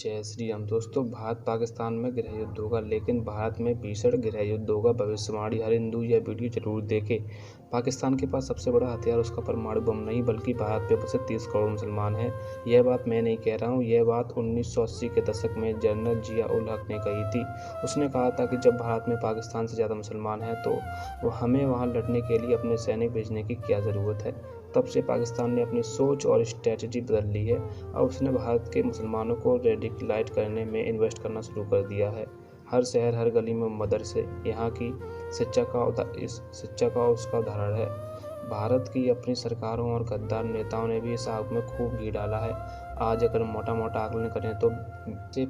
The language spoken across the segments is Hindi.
जय श्री राम। दोस्तों, भारत पाकिस्तान में गृह युद्ध होगा, लेकिन भारत में भीषण गृह युद्ध होगा। भविष्यवाणी हर हिंदू यह वीडियो जरूर देखे। पाकिस्तान के पास सबसे बड़ा हथियार उसका परमाणु बम नहीं, बल्कि भारत पे बसे 30 करोड़ मुसलमान हैं। यह बात मैं नहीं कह रहा हूँ, यह बात 1980 के दशक में जनरल जिया उल हक ने कही थी। उसने कहा था कि जब भारत में पाकिस्तान से ज़्यादा मुसलमान हैं तो हमें वहाँ लड़ने के लिए अपने सैनिक भेजने की क्या ज़रूरत है। तब से पाकिस्तान ने अपनी सोच और स्ट्रेटजी बदल ली है। अब उसने भारत के मुसलमानों को रेडिकलाइज करने में इन्वेस्ट करना शुरू कर दिया है। हर शहर, हर गली में मदरसे यहाँ की शिक्षा का उसका उदाहरण है। भारत की अपनी सरकारों और गद्दार नेताओं ने भी इस आग में खूब घी डाला है। आज अगर मोटा आकलन करें तो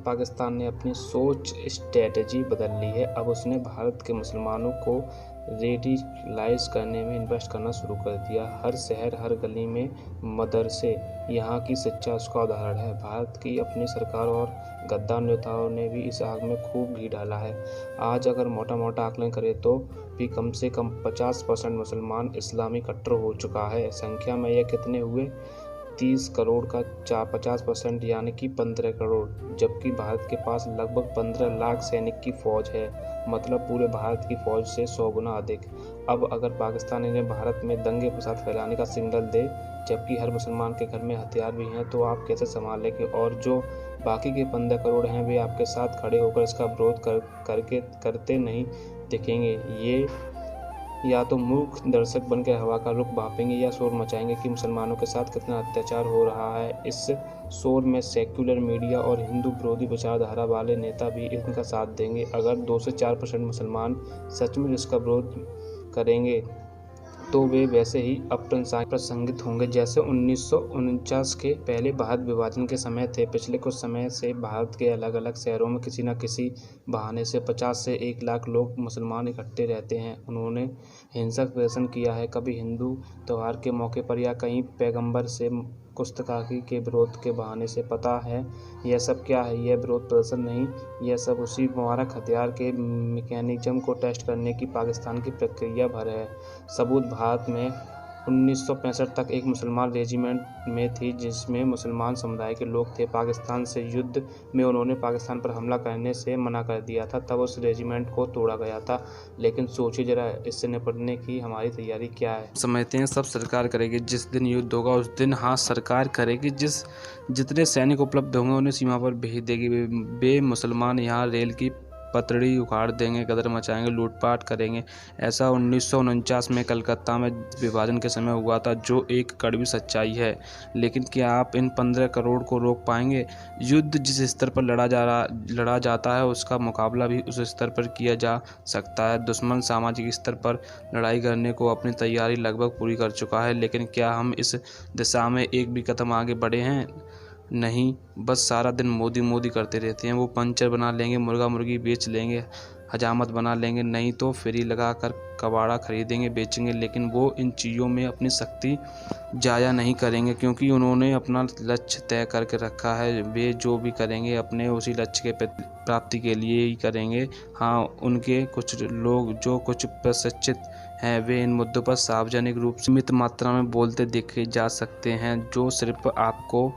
पाकिस्तान ने अपनी सोच स्ट्रेटजी बदल ली है। अब उसने भारत के मुसलमानों को रेडिकलाइज करने में इन्वेस्ट करना शुरू कर दिया। हर शहर, हर गली में मदरसे यहाँ की शिक्षा उसका उदाहरण है। भारत की अपनी सरकार और गद्दार नेताओं ने भी इस आग में खूब घी डाला है। आज अगर मोटा आकलन करें तो भी कम से कम 50% मुसलमान इस्लामी कट्टर हो चुका है। संख्या में यह कितने हुए? 30 करोड़ का 50% यानी कि 15 करोड़, जबकि भारत के पास लगभग 15 लाख सैनिक की फौज है, मतलब पूरे भारत की फौज से 100 गुना अधिक। अब अगर पाकिस्तान इन्हें भारत में दंगे फसाद फैलाने का सिग्नल दे, जबकि हर मुसलमान के घर में हथियार भी हैं, तो आप कैसे संभालेंगे? और जो बाकी के 15 करोड़ हैं, वे आपके साथ खड़े होकर इसका विरोध करते नहीं दिखेंगे। ये या तो मूर्ख दर्शक बनकर हवा का रुख भापेंगे या शोर मचाएंगे कि मुसलमानों के साथ कितना अत्याचार हो रहा है। इस शोर में सेक्युलर मीडिया और हिंदू विरोधी विचारधारा वाले नेता भी इनका साथ देंगे। अगर 2 से 4% मुसलमान सचमुच इसका विरोध करेंगे तो वे वैसे ही अप्रासंगिक होंगे जैसे 1949 के पहले भारत विभाजन के समय थे। पिछले कुछ समय से भारत के अलग अलग शहरों में किसी न किसी बहाने से 50 से 1 लाख लोग मुसलमान इकट्ठे रहते हैं। उन्होंने हिंसक प्रदर्शन किया है, कभी हिंदू त्यौहार के मौके पर या कहीं पैगंबर से गुस्ताखी के विरोध के बहाने से। पता है यह सब क्या है? यह विरोध प्रदर्शन नहीं, यह सब उसी मुबारक हथियार के मैकेनिज्म को टेस्ट करने की पाकिस्तान की प्रक्रिया भर है। सबूत: भारत में 1965 तक एक मुसलमान रेजिमेंट में थी जिसमें मुसलमान समुदाय के लोग थे। पाकिस्तान से युद्ध में उन्होंने पाकिस्तान पर हमला करने से मना कर दिया था, तब उस रेजिमेंट को तोड़ा गया था। लेकिन सोचिए जरा, इससे निपटने की हमारी तैयारी क्या है? समझते हैं सब सरकार करेगी। जिस दिन युद्ध होगा उस दिन हाँ सरकार करेगी। जितने सैनिक उपलब्ध होंगे उन्हें सीमा पर भेज देगी। वे मुसलमान यहाँ रेल की पटड़ी उखाड़ देंगे, गदर मचाएंगे, लूटपाट करेंगे। ऐसा 1949 में कलकत्ता में विभाजन के समय हुआ था, जो एक कड़वी सच्चाई है। लेकिन क्या आप इन 15 करोड़ को रोक पाएंगे? युद्ध जिस स्तर पर लड़ा जाता है उसका मुकाबला भी उस स्तर पर किया जा सकता है। दुश्मन सामाजिक स्तर पर लड़ाई करने को अपनी तैयारी लगभग पूरी कर चुका है, लेकिन क्या हम इस दिशा में एक भी कदम आगे बढ़े हैं? नहीं, बस सारा दिन मोदी करते रहते हैं। वो पंचर बना लेंगे, मुर्गा मुर्गी बेच लेंगे, हजामत बना लेंगे, नहीं तो फेरी लगाकर कबाड़ा खरीदेंगे, बेचेंगे। लेकिन वो इन चीज़ों में अपनी शक्ति जाया नहीं करेंगे, क्योंकि उन्होंने अपना लक्ष्य तय करके रखा है। वे जो भी करेंगे अपने उसी लक्ष्य के प्राप्ति के लिए ही करेंगे। हाँ, उनके कुछ लोग जो कुछ प्रशिक्षित हैं, वे इन मुद्दों पर सार्वजनिक रूप से सीमित मात्रा में बोलते देखे जा सकते हैं, जो सिर्फ आपको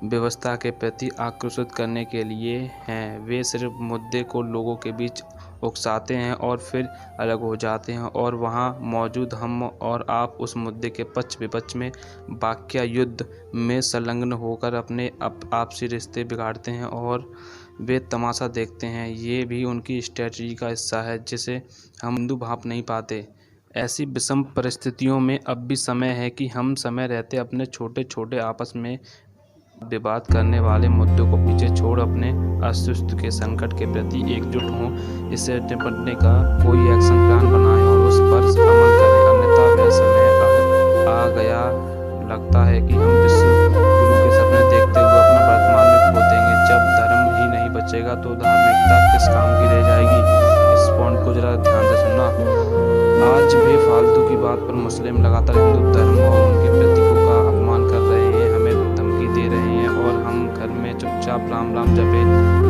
व्यवस्था के प्रति आकर्षित करने के लिए हैं। वे सिर्फ मुद्दे को लोगों के बीच उकसाते हैं और फिर अलग हो जाते हैं, और वहाँ मौजूद हम और आप उस मुद्दे के पक्ष विपक्ष में वाकया युद्ध में संलग्न होकर अपने आपसी रिश्ते बिगाड़ते हैं और वे तमाशा देखते हैं। ये भी उनकी स्ट्रेटजी का हिस्सा है, जिसे हम हिंदू भाप नहीं पाते। ऐसी विषम परिस्थितियों में अब भी समय है कि हम समय रहते अपने छोटे आपस में विवाद करने वाले मुद्दों को पीछे छोड़ अपने अस्तित्व के संकट के प्रति एकजुट हों। इससे निपटने का कोई एक्शन प्लान बनाएं और उस पर अमल करें, अन्यथा वह समय आ गया लगता है कि हम विश्व गुरु के सपने देखते हुए अपना वर्तमान में खो देंगे। जब धर्म ही नहीं बचेगा तो धार्मिकता किस काम की रह जाएगी? इस पॉइंट को जरा ध्यान से सुनना। आज भी फालतू की बात पर मुस्लिम लगातार हिंदू धर्म और उनके प्रतीकों का अपमान कर रहे हैं, हमें धमकी दे रहे हैं, और हम घर में चुपचाप राम जपे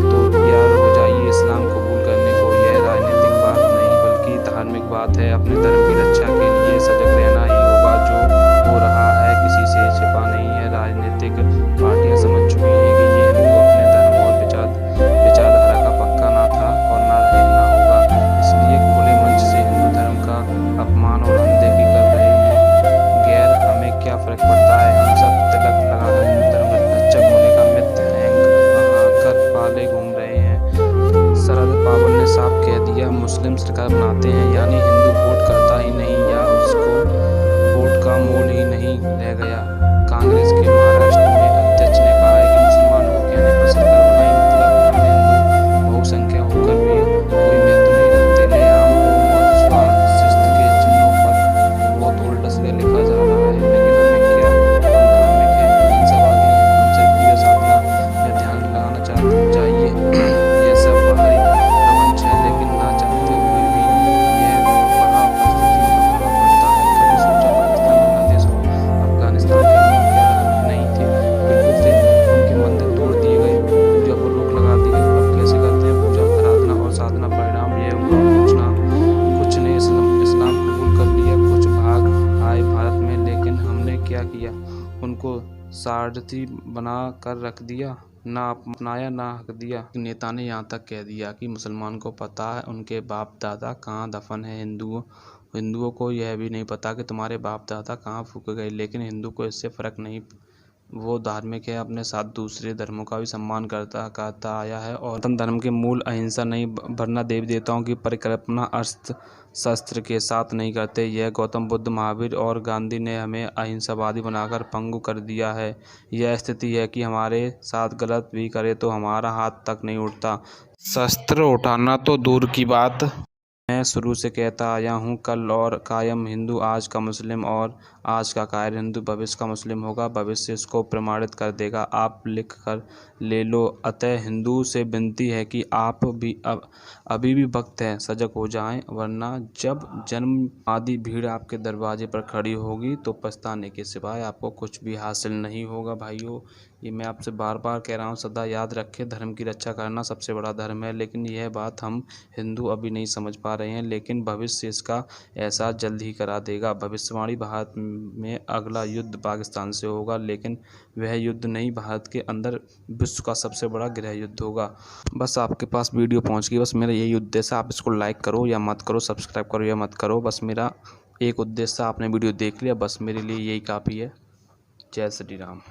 तो तैयार हो जाइए इस्लाम कबूल करने को। यह राजनीतिक बात नहीं बल्कि धार्मिक बात है। अपने धर्म की रक्षा के लिए सजग रहना ही होगा। जो हो रहा है किसी से छिपा नहीं है। राजनीतिक पार्टियां समझ चुकी हैं कि ये हिंदू अपने धर्म और मुस्लिम सरकार बनाते हैं, यानी हिंदू वोट करता ही नहीं या उसको वोट का मोल ही नहीं रह गया। कांग्रेस के महाराष्ट्र में अध्यक्ष ने कहा है कि मुसलमानों को कहने पर सरकार बनाई, मतलब हम हिंदू बहुसंख्या होकर भी कोई महत्व नहीं रखते। ले आम बहुमत स्वाशिस्त के चिन्हों पर बहुत उल्टा सीधा लिखा जा रहा है, लेकिन हमें क्या, हम धार्मिक हैं, अहिंसावादी हैं, हम सिर्फ पूजा साधना में ध्यान लगाना चाहिए। यह सब बाहरी प्रपंच है, लेकिन ना चाहते हुए भी यह वहाँ परिस्थितियों का प्रभाव पड़ता है। कभी सोचा पाकिस्तान बांग्लादेश हो, अफगानिस्तान के लोग क्या धार्मिक नहीं थे? बिल्कुल थे। उनके मंदिर तोड़ दिए गए, पूजा पर रोक लगा दी गई। अब कैसे करते हैं पूजा, आराधना और साधना? परिणाम यह हुआ, कुछ ने इस्लाम कबूल कर लिया, कुछ भाग आए भारत में, लेकिन हमने क्या किया? उनको सारथी बना कर रख दिया, ना अपनाया ना हक दिया। नेता ने यहाँ तक कह दिया कि मुसलमान को पता है उनके बाप दादा कहाँ दफन है, हिंदुओं को यह भी नहीं पता कि तुम्हारे बाप दादा कहाँ फूके गए। लेकिन हिंदू को इससे फर्क नहीं, वो धार्मिक है, अपने साथ दूसरे धर्मों का भी सम्मान करता आया है। और सनातन धर्म के मूल अहिंसा नहीं, वरना देवी देवताओं की परिकल्पना अस्त्र शस्त्र के साथ नहीं करते। यह गौतम बुद्ध, महावीर और गांधी ने हमें अहिंसावादी बनाकर पंगु कर दिया है। यह स्थिति है कि हमारे साथ गलत भी करे तो हमारा हाथ तक नहीं उठता, शस्त्र उठाना तो दूर की बात। मैं शुरू से कहता आया हूँ, कल और कायम हिंदू आज का मुस्लिम और आज का कायर हिंदू भविष्य का मुस्लिम होगा। भविष्य इसको प्रमाणित कर देगा। आप लिख कर ले लो। अतः हिंदू से विनती है कि आप भी अभी भी वक्त है, सजग हो जाएं, वरना जब जन्म आदि भीड़ आपके दरवाजे पर खड़ी होगी तो पछताने के सिवाय आपको कुछ भी हासिल नहीं होगा। भाइयों, ये मैं आपसे बार बार कह रहा हूँ, सदा याद रखें, धर्म की रक्षा करना सबसे बड़ा धर्म है। लेकिन यह बात हम हिंदू अभी नहीं समझ पा रहे हैं, लेकिन भविष्य इसका एहसास जल्द ही करा देगा। भविष्यवाणी, भारत में अगला युद्ध पाकिस्तान से होगा, लेकिन वह युद्ध नहीं, भारत के अंदर विश्व का सबसे बड़ा गृह युद्ध होगा। बस आपके पास वीडियो पहुँच गई, बस मेरा यही उद्देश्य है। आप इसको लाइक करो या मत करो, सब्सक्राइब करो या मत करो, बस मेरा एक उद्देश्य, आपने वीडियो देख लिया, बस मेरे लिए यही काफ़ी है। जय श्री राम।